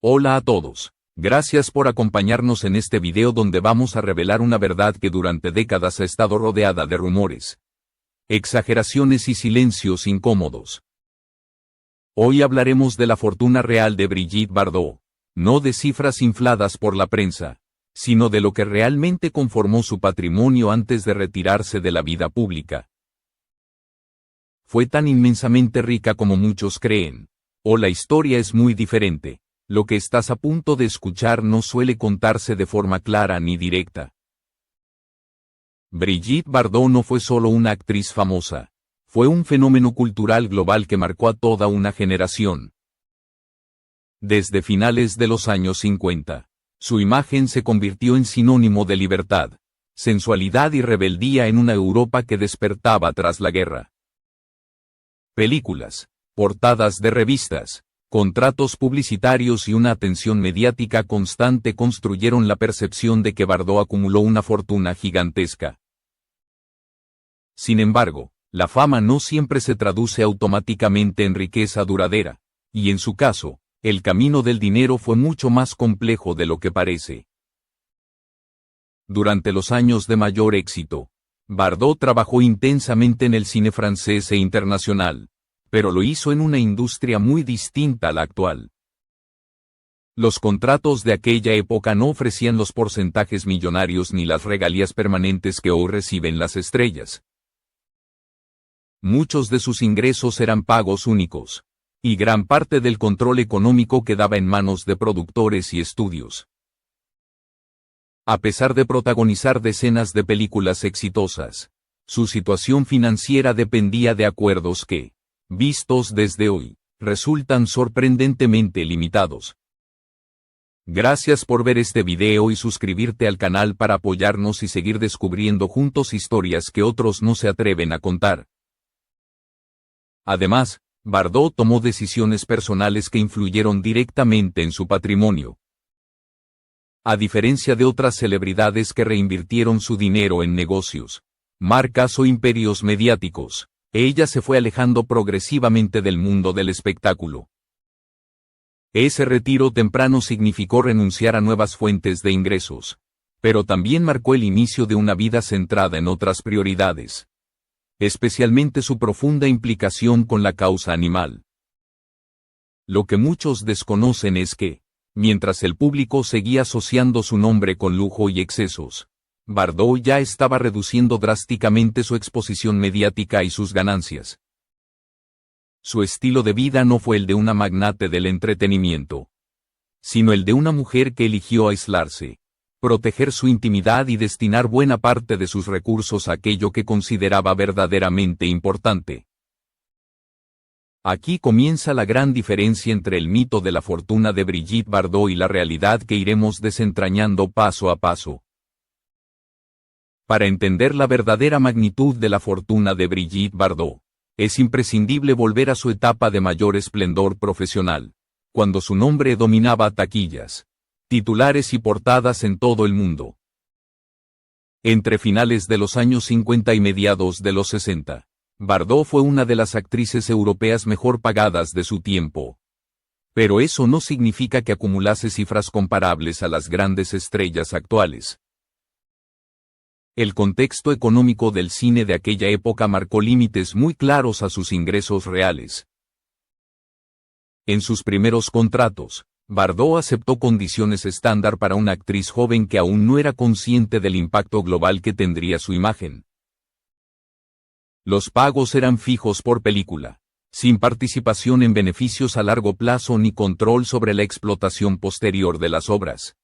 Hola a todos. Gracias por acompañarnos en este video donde vamos a revelar una verdad que durante décadas ha estado rodeada de rumores, exageraciones y silencios incómodos. Hoy hablaremos de la fortuna real de Brigitte Bardot, no de cifras infladas por la prensa, sino de lo que realmente conformó su patrimonio antes de retirarse de la vida pública. ¿Fue tan inmensamente rica como muchos creen? ¿O la historia es muy diferente? Lo que estás a punto de escuchar no suele contarse de forma clara ni directa. Brigitte Bardot no fue solo una actriz famosa, fue un fenómeno cultural global que marcó a toda una generación. Desde finales de los años 50, su imagen se convirtió en sinónimo de libertad, sensualidad y rebeldía en una Europa que despertaba tras la guerra. Películas, portadas de revistas, contratos publicitarios y una atención mediática constante construyeron la percepción de que Bardot acumuló una fortuna gigantesca. Sin embargo, la fama no siempre se traduce automáticamente en riqueza duradera, y en su caso, el camino del dinero fue mucho más complejo de lo que parece. Durante los años de mayor éxito, Bardot trabajó intensamente en el cine francés e internacional, pero lo hizo en una industria muy distinta a la actual. Los contratos de aquella época no ofrecían los porcentajes millonarios ni las regalías permanentes que hoy reciben las estrellas. Muchos de sus ingresos eran pagos únicos, y gran parte del control económico quedaba en manos de productores y estudios. A pesar de protagonizar decenas de películas exitosas, su situación financiera dependía de acuerdos que, vistos desde hoy, resultan sorprendentemente limitados. Gracias por ver este video y suscribirte al canal para apoyarnos y seguir descubriendo juntos historias que otros no se atreven a contar. Además, Bardot tomó decisiones personales que influyeron directamente en su patrimonio. A diferencia de otras celebridades que reinvirtieron su dinero en negocios, marcas o imperios mediáticos, ella se fue alejando progresivamente del mundo del espectáculo. Ese retiro temprano significó renunciar a nuevas fuentes de ingresos, pero también marcó el inicio de una vida centrada en otras prioridades, especialmente su profunda implicación con la causa animal. Lo que muchos desconocen es que, mientras el público seguía asociando su nombre con lujo y excesos, Bardot ya estaba reduciendo drásticamente su exposición mediática y sus ganancias. Su estilo de vida no fue el de una magnate del entretenimiento, sino el de una mujer que eligió aislarse, proteger su intimidad y destinar buena parte de sus recursos a aquello que consideraba verdaderamente importante. Aquí comienza la gran diferencia entre el mito de la fortuna de Brigitte Bardot y la realidad que iremos desentrañando paso a paso. Para entender la verdadera magnitud de la fortuna de Brigitte Bardot, es imprescindible volver a su etapa de mayor esplendor profesional, cuando su nombre dominaba taquillas, titulares y portadas en todo el mundo. Entre finales de los años 50 y mediados de los 60, Bardot fue una de las actrices europeas mejor pagadas de su tiempo. Pero eso no significa que acumulase cifras comparables a las grandes estrellas actuales. El contexto económico del cine de aquella época marcó límites muy claros a sus ingresos reales. En sus primeros contratos, Bardot aceptó condiciones estándar para una actriz joven que aún no era consciente del impacto global que tendría su imagen. Los pagos eran fijos por película, sin participación en beneficios a largo plazo ni control sobre la explotación posterior de las obras.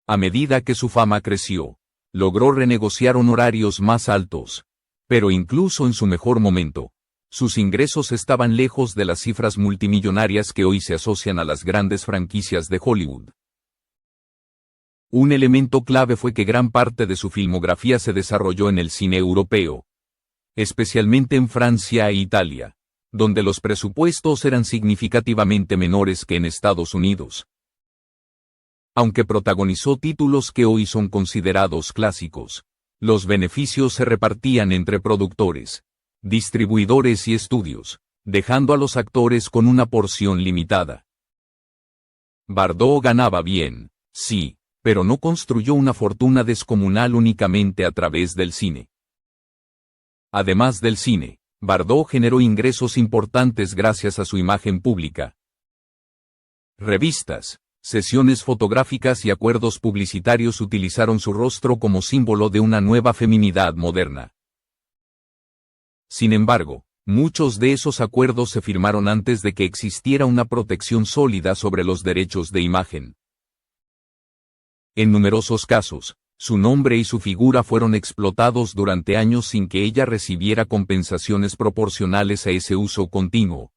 A medida que su fama creció, logró renegociar honorarios más altos, pero incluso en su mejor momento, sus ingresos estaban lejos de las cifras multimillonarias que hoy se asocian a las grandes franquicias de Hollywood. Un elemento clave fue que gran parte de su filmografía se desarrolló en el cine europeo, especialmente en Francia e Italia, donde los presupuestos eran significativamente menores que en Estados Unidos. Aunque protagonizó títulos que hoy son considerados clásicos, los beneficios se repartían entre productores, distribuidores y estudios, dejando a los actores con una porción limitada. Bardot ganaba bien, sí, pero no construyó una fortuna descomunal únicamente a través del cine. Además del cine, Bardot generó ingresos importantes gracias a su imagen pública. Revistas, sesiones fotográficas y acuerdos publicitarios utilizaron su rostro como símbolo de una nueva feminidad moderna. Sin embargo, muchos de esos acuerdos se firmaron antes de que existiera una protección sólida sobre los derechos de imagen. En numerosos casos, su nombre y su figura fueron explotados durante años sin que ella recibiera compensaciones proporcionales a ese uso continuo.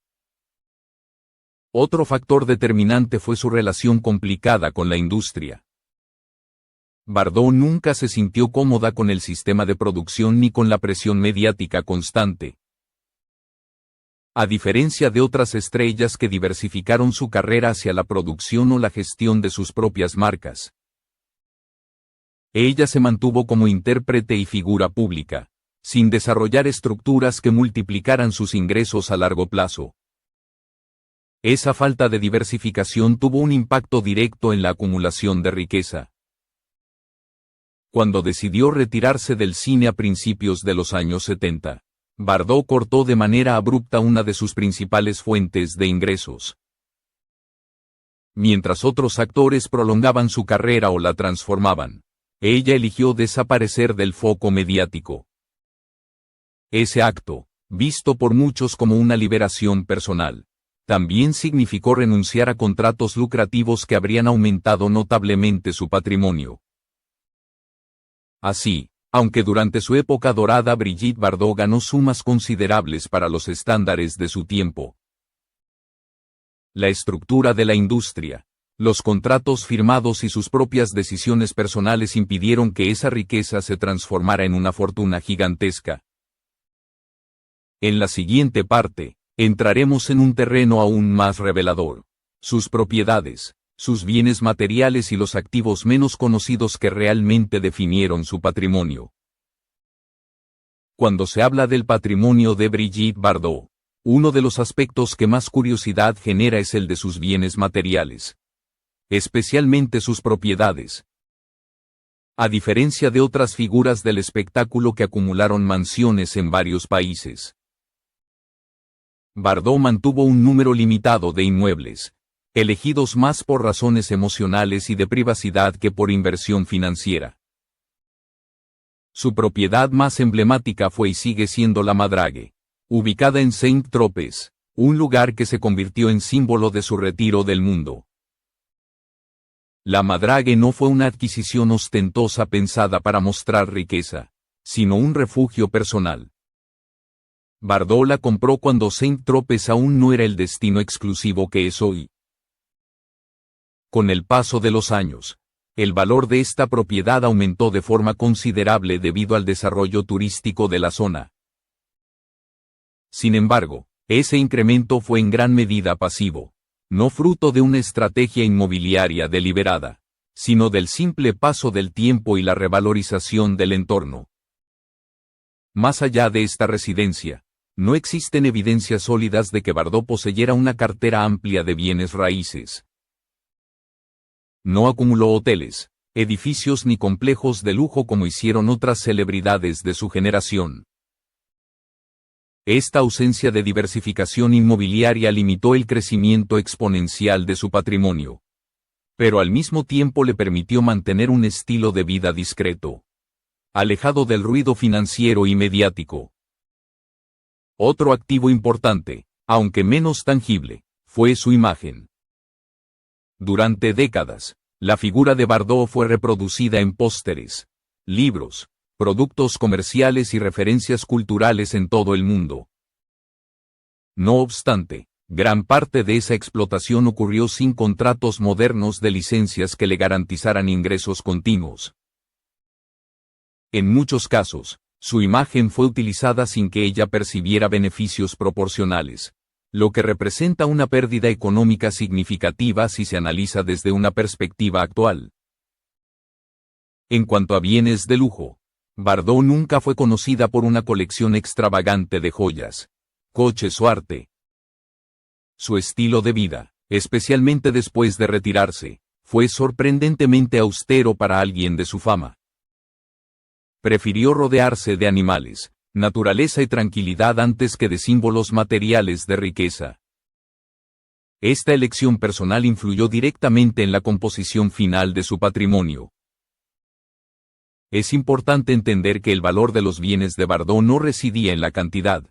Otro factor determinante fue su relación complicada con la industria. Bardot nunca se sintió cómoda con el sistema de producción ni con la presión mediática constante. A diferencia de otras estrellas que diversificaron su carrera hacia la producción o la gestión de sus propias marcas, ella se mantuvo como intérprete y figura pública, sin desarrollar estructuras que multiplicaran sus ingresos a largo plazo. Esa falta de diversificación tuvo un impacto directo en la acumulación de riqueza. Cuando decidió retirarse del cine a principios de los años 70, Bardot cortó de manera abrupta una de sus principales fuentes de ingresos. Mientras otros actores prolongaban su carrera o la transformaban, ella eligió desaparecer del foco mediático. Ese acto, visto por muchos como una liberación personal, también significó renunciar a contratos lucrativos que habrían aumentado notablemente su patrimonio. Así, aunque durante su época dorada Brigitte Bardot ganó sumas considerables para los estándares de su tiempo, la estructura de la industria, los contratos firmados y sus propias decisiones personales impidieron que esa riqueza se transformara en una fortuna gigantesca. En la siguiente parte, entraremos en un terreno aún más revelador: sus propiedades, sus bienes materiales y los activos menos conocidos que realmente definieron su patrimonio. Cuando se habla del patrimonio de Brigitte Bardot, uno de los aspectos que más curiosidad genera es el de sus bienes materiales, especialmente sus propiedades. A diferencia de otras figuras del espectáculo que acumularon mansiones en varios países, Bardot mantuvo un número limitado de inmuebles, elegidos más por razones emocionales y de privacidad que por inversión financiera. Su propiedad más emblemática fue y sigue siendo la Madrague, ubicada en Saint-Tropez, un lugar que se convirtió en símbolo de su retiro del mundo. La Madrague no fue una adquisición ostentosa pensada para mostrar riqueza, sino un refugio personal. Bardot la compró cuando Saint-Tropez aún no era el destino exclusivo que es hoy. Con el paso de los años, el valor de esta propiedad aumentó de forma considerable debido al desarrollo turístico de la zona. Sin embargo, ese incremento fue en gran medida pasivo, no fruto de una estrategia inmobiliaria deliberada, sino del simple paso del tiempo y la revalorización del entorno. Más allá de esta residencia, no existen evidencias sólidas de que Bardot poseyera una cartera amplia de bienes raíces. No acumuló hoteles, edificios ni complejos de lujo como hicieron otras celebridades de su generación. Esta ausencia de diversificación inmobiliaria limitó el crecimiento exponencial de su patrimonio, pero al mismo tiempo le permitió mantener un estilo de vida discreto, alejado del ruido financiero y mediático. Otro activo importante, aunque menos tangible, fue su imagen. Durante décadas, la figura de Bardot fue reproducida en pósteres, libros, productos comerciales y referencias culturales en todo el mundo. No obstante, gran parte de esa explotación ocurrió sin contratos modernos de licencias que le garantizaran ingresos continuos. En muchos casos, su imagen fue utilizada sin que ella percibiera beneficios proporcionales, lo que representa una pérdida económica significativa si se analiza desde una perspectiva actual. En cuanto a bienes de lujo, Bardot nunca fue conocida por una colección extravagante de joyas, coches o arte. Su estilo de vida, especialmente después de retirarse, fue sorprendentemente austero para alguien de su fama. Prefirió rodearse de animales, naturaleza y tranquilidad antes que de símbolos materiales de riqueza. Esta elección personal influyó directamente en la composición final de su patrimonio. Es importante entender que el valor de los bienes de Bardot no residía en la cantidad,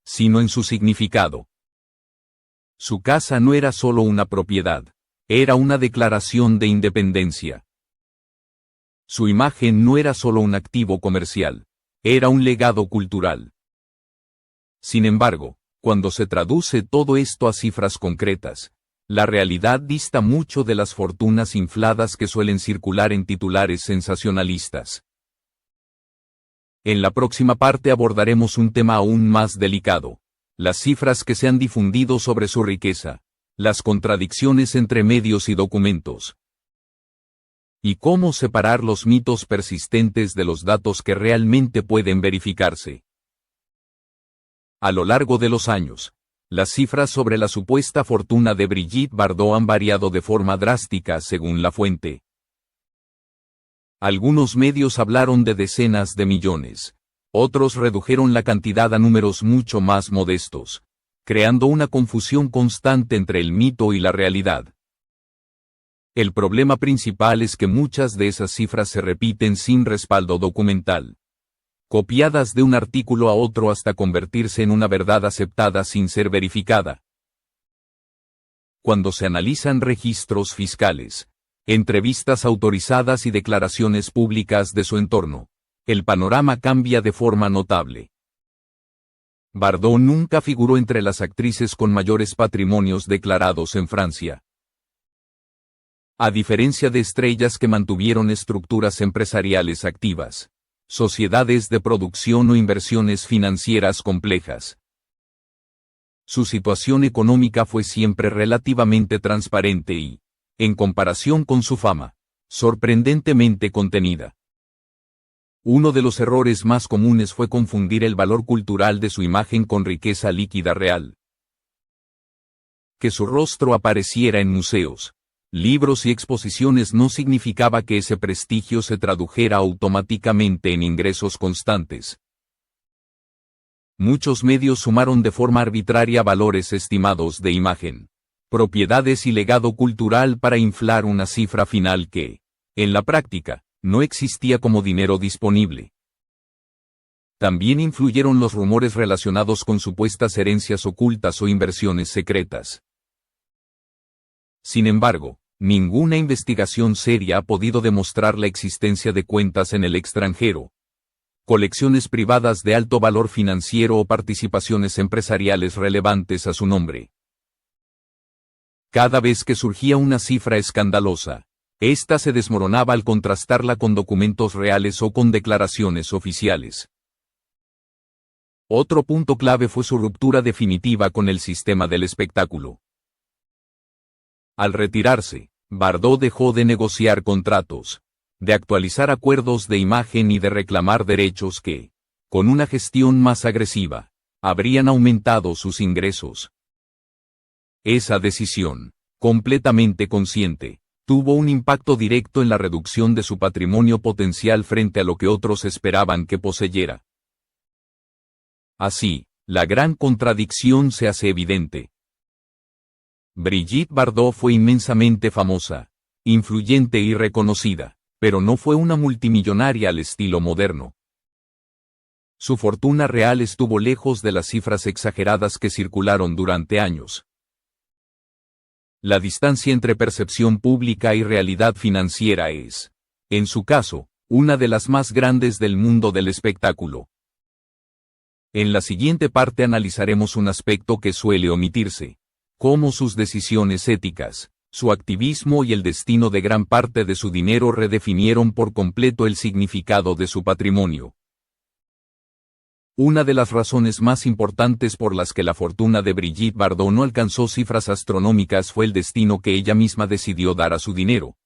sino en su significado. Su casa no era solo una propiedad, era una declaración de independencia. Su imagen no era solo un activo comercial, era un legado cultural. Sin embargo, cuando se traduce todo esto a cifras concretas, la realidad dista mucho de las fortunas infladas que suelen circular en titulares sensacionalistas. En la próxima parte abordaremos un tema aún más delicado: las cifras que se han difundido sobre su riqueza, las contradicciones entre medios y documentos, y cómo separar los mitos persistentes de los datos que realmente pueden verificarse. A lo largo de los años, las cifras sobre la supuesta fortuna de Brigitte Bardot han variado de forma drástica según la fuente. Algunos medios hablaron de decenas de millones, otros redujeron la cantidad a números mucho más modestos, creando una confusión constante entre el mito y la realidad. El problema principal es que muchas de esas cifras se repiten sin respaldo documental, copiadas de un artículo a otro hasta convertirse en una verdad aceptada sin ser verificada. Cuando se analizan registros fiscales, entrevistas autorizadas y declaraciones públicas de su entorno, el panorama cambia de forma notable. Bardot nunca figuró entre las actrices con mayores patrimonios declarados en Francia. A diferencia de estrellas que mantuvieron estructuras empresariales activas, sociedades de producción o inversiones financieras complejas, su situación económica fue siempre relativamente transparente y, en comparación con su fama, sorprendentemente contenida. Uno de los errores más comunes fue confundir el valor cultural de su imagen con riqueza líquida real. Que su rostro apareciera en museos, libros y exposiciones no significaba que ese prestigio se tradujera automáticamente en ingresos constantes. Muchos medios sumaron de forma arbitraria valores estimados de imagen, propiedades y legado cultural para inflar una cifra final que, en la práctica, no existía como dinero disponible. También influyeron los rumores relacionados con supuestas herencias ocultas o inversiones secretas. Sin embargo, ninguna investigación seria ha podido demostrar la existencia de cuentas en el extranjero, colecciones privadas de alto valor financiero o participaciones empresariales relevantes a su nombre. Cada vez que surgía una cifra escandalosa, ésta se desmoronaba al contrastarla con documentos reales o con declaraciones oficiales. Otro punto clave fue su ruptura definitiva con el sistema del espectáculo. Al retirarse, Bardot dejó de negociar contratos, de actualizar acuerdos de imagen y de reclamar derechos que, con una gestión más agresiva, habrían aumentado sus ingresos. Esa decisión, completamente consciente, tuvo un impacto directo en la reducción de su patrimonio potencial frente a lo que otros esperaban que poseyera. Así, la gran contradicción se hace evidente. Brigitte Bardot fue inmensamente famosa, influyente y reconocida, pero no fue una multimillonaria al estilo moderno. Su fortuna real estuvo lejos de las cifras exageradas que circularon durante años. La distancia entre percepción pública y realidad financiera es, en su caso, una de las más grandes del mundo del espectáculo. En la siguiente parte analizaremos un aspecto que suele omitirse: cómo sus decisiones éticas, su activismo y el destino de gran parte de su dinero redefinieron por completo el significado de su patrimonio. Una de las razones más importantes por las que la fortuna de Brigitte Bardot no alcanzó cifras astronómicas fue el destino que ella misma decidió dar a su dinero.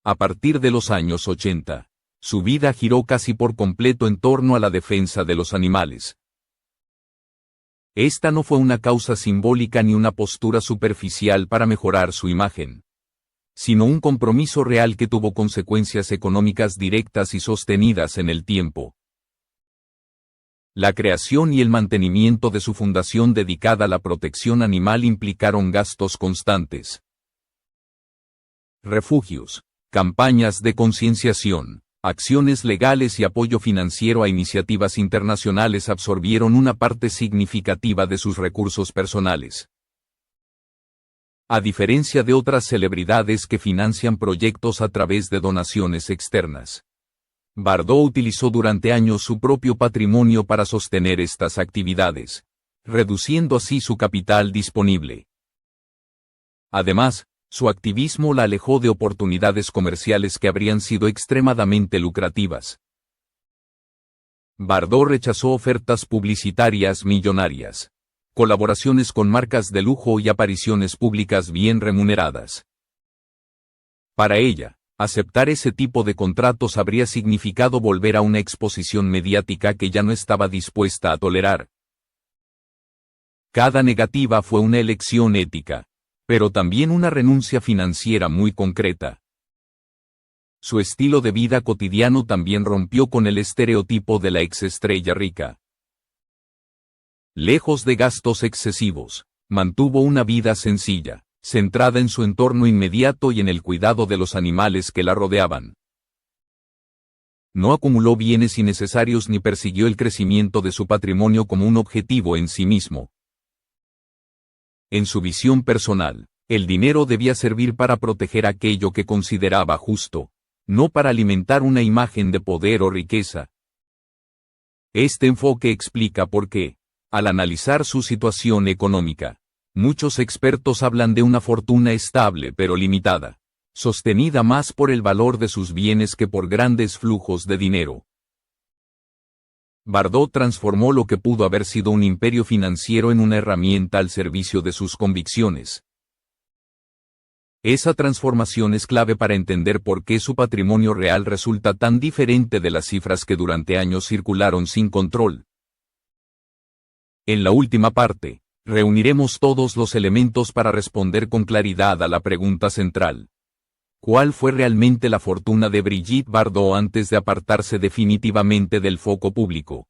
A partir de los años 80, su vida giró casi por completo en torno a la defensa de los animales. Esta no fue una causa simbólica ni una postura superficial para mejorar su imagen, sino un compromiso real que tuvo consecuencias económicas directas y sostenidas en el tiempo. La creación y el mantenimiento de su fundación dedicada a la protección animal implicaron gastos constantes. Refugios, campañas de concienciación, acciones legales y apoyo financiero a iniciativas internacionales absorbieron una parte significativa de sus recursos personales. A diferencia de otras celebridades que financian proyectos a través de donaciones externas, Bardot utilizó durante años su propio patrimonio para sostener estas actividades, reduciendo así su capital disponible. Además, su activismo la alejó de oportunidades comerciales que habrían sido extremadamente lucrativas. Bardot rechazó ofertas publicitarias millonarias, colaboraciones con marcas de lujo y apariciones públicas bien remuneradas. Para ella, aceptar ese tipo de contratos habría significado volver a una exposición mediática que ya no estaba dispuesta a tolerar. Cada negativa fue una elección ética, pero también una renuncia financiera muy concreta. Su estilo de vida cotidiano también rompió con el estereotipo de la exestrella rica. Lejos de gastos excesivos, mantuvo una vida sencilla, centrada en su entorno inmediato y en el cuidado de los animales que la rodeaban. No acumuló bienes innecesarios ni persiguió el crecimiento de su patrimonio como un objetivo en sí mismo. En su visión personal, el dinero debía servir para proteger aquello que consideraba justo, no para alimentar una imagen de poder o riqueza. Este enfoque explica por qué, al analizar su situación económica, muchos expertos hablan de una fortuna estable pero limitada, sostenida más por el valor de sus bienes que por grandes flujos de dinero. Bardot transformó lo que pudo haber sido un imperio financiero en una herramienta al servicio de sus convicciones. Esa transformación es clave para entender por qué su patrimonio real resulta tan diferente de las cifras que durante años circularon sin control. En la última parte, reuniremos todos los elementos para responder con claridad a la pregunta central. ¿Cuál fue realmente la fortuna de Brigitte Bardot antes de apartarse definitivamente del foco público?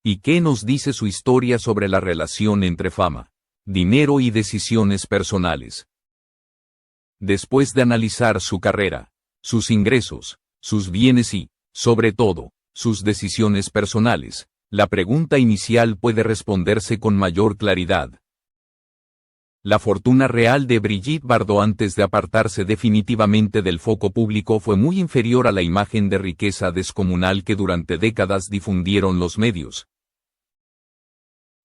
¿Y qué nos dice su historia sobre la relación entre fama, dinero y decisiones personales? Después de analizar su carrera, sus ingresos, sus bienes y, sobre todo, sus decisiones personales, la pregunta inicial puede responderse con mayor claridad. La fortuna real de Brigitte Bardot antes de apartarse definitivamente del foco público fue muy inferior a la imagen de riqueza descomunal que durante décadas difundieron los medios.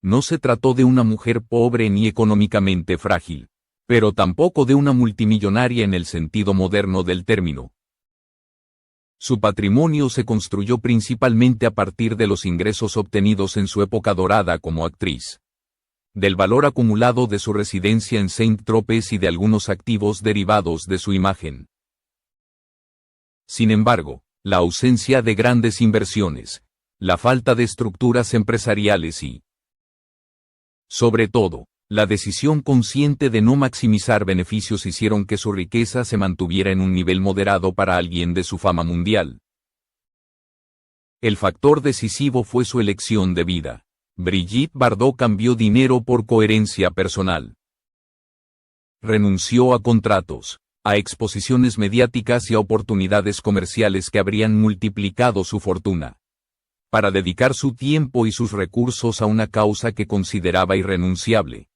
No se trató de una mujer pobre ni económicamente frágil, pero tampoco de una multimillonaria en el sentido moderno del término. Su patrimonio se construyó principalmente a partir de los ingresos obtenidos en su época dorada como actriz, del valor acumulado de su residencia en Saint-Tropez y de algunos activos derivados de su imagen. Sin embargo, la ausencia de grandes inversiones, la falta de estructuras empresariales y, sobre todo, la decisión consciente de no maximizar beneficios hicieron que su riqueza se mantuviera en un nivel moderado para alguien de su fama mundial. El factor decisivo fue su elección de vida. Brigitte Bardot cambió dinero por coherencia personal. Renunció a contratos, a exposiciones mediáticas y a oportunidades comerciales que habrían multiplicado su fortuna, para dedicar su tiempo y sus recursos a una causa que consideraba irrenunciable.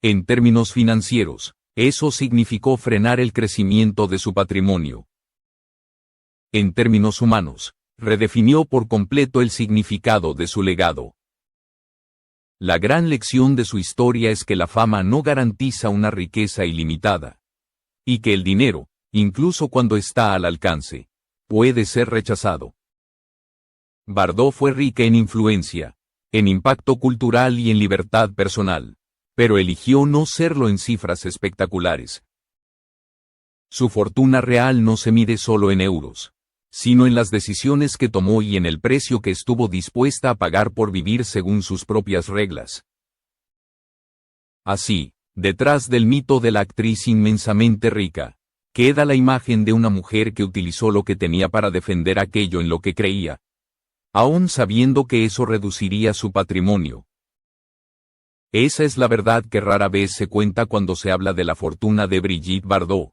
En términos financieros, eso significó frenar el crecimiento de su patrimonio. En términos humanos, redefinió por completo el significado de su legado. La gran lección de su historia es que la fama no garantiza una riqueza ilimitada, y que el dinero, incluso cuando está al alcance, puede ser rechazado. Bardot fue rica en influencia, en impacto cultural y en libertad personal, pero eligió no serlo en cifras espectaculares. Su fortuna real no se mide solo en euros, sino en las decisiones que tomó y en el precio que estuvo dispuesta a pagar por vivir según sus propias reglas. Así, detrás del mito de la actriz inmensamente rica, queda la imagen de una mujer que utilizó lo que tenía para defender aquello en lo que creía, aun sabiendo que eso reduciría su patrimonio. Esa es la verdad que rara vez se cuenta cuando se habla de la fortuna de Brigitte Bardot.